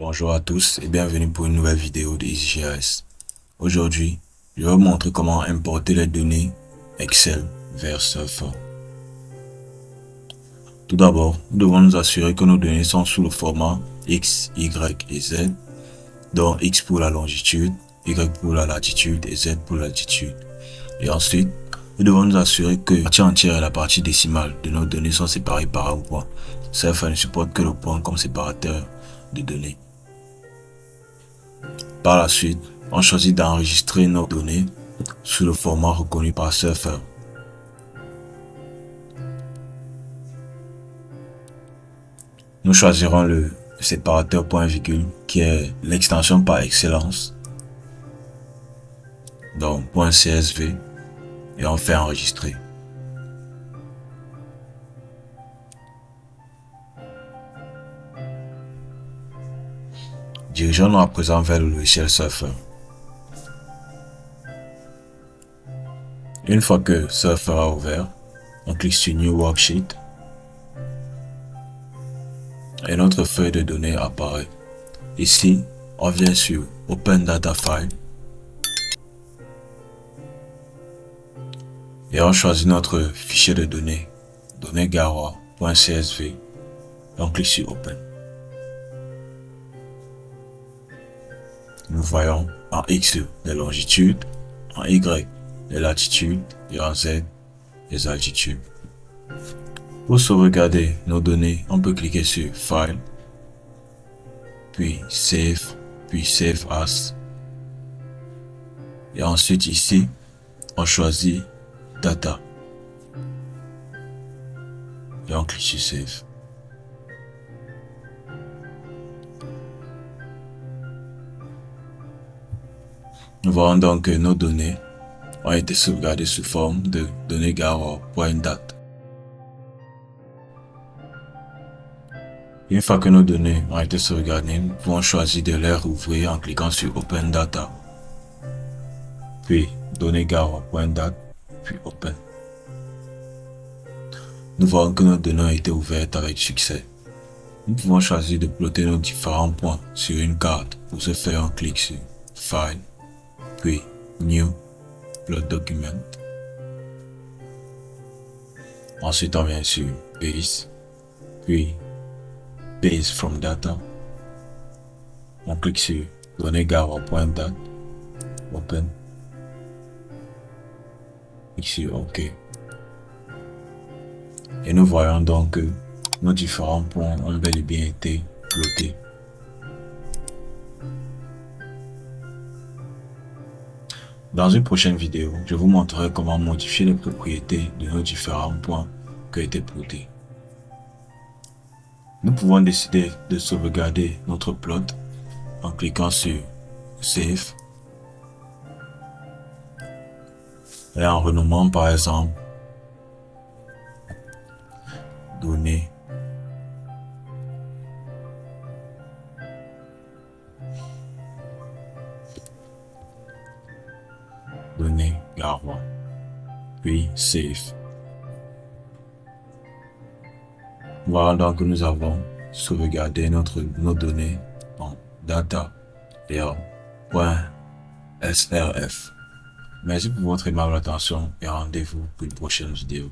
Bonjour à tous et bienvenue pour une nouvelle vidéo de EasyGIS. Aujourd'hui, je vais vous montrer comment importer les données Excel vers Surfer. Tout d'abord, nous devons nous assurer que nos données sont sous le format X, Y et Z, dont X pour la longitude, Y pour la latitude et Z pour la latitude. Et ensuite, nous devons nous assurer que la partie entière et la partie décimale de nos données sont séparées par un point. Surfer ne supporte que le point comme séparateur de données. Par la suite, on choisit d'enregistrer nos données sous le format reconnu par Surfer. Nous choisirons le séparateur point-virgule qui est l'extension par excellence, donc .csv, et on fait enregistrer. Dirigeons-nous à présent vers le logiciel Surfer. Une fois que Surfer a ouvert, on clique sur New Worksheet et notre feuille de données apparaît. Ici, on vient sur Open Data File et on choisit notre fichier de données, données.garois.csv et on clique sur Open. Nous voyons en X les longitudes, en Y les latitudes et en Z les altitudes. Pour sauvegarder nos données, on peut cliquer sur File, puis Save, puis Save As. Et ensuite ici, on choisit Data. Et on clique sur Save. Nous voyons donc que nos données ont été sauvegardées sous forme de données.garois.date. Une fois que nos données ont été sauvegardées, nous pouvons choisir de les rouvrir en cliquant sur Open Data, puis données.garois.date, puis Open. Nous voyons que nos données ont été ouvertes avec succès. Nous pouvons choisir de plotter nos différents points sur une carte. Pour ce faire, on clique sur File, puis New, Plot Document. Ensuite, on vient sur Base, puis Base from Data. On clique sur données.garois.date, Open. Clique sur OK. Et nous voyons donc que nos différents points ont bel et bien été plotés. Dans une prochaine vidéo, je vous montrerai comment modifier les propriétés de nos différents points qui ont été plotés. Nous pouvons décider de sauvegarder notre plot en cliquant sur Save et en renommant par exemple données Garois, puis Save. Voilà donc que nous avons sauvegardé nos données en data et en .srf. Merci pour votre aimable attention et rendez-vous pour une prochaine vidéo.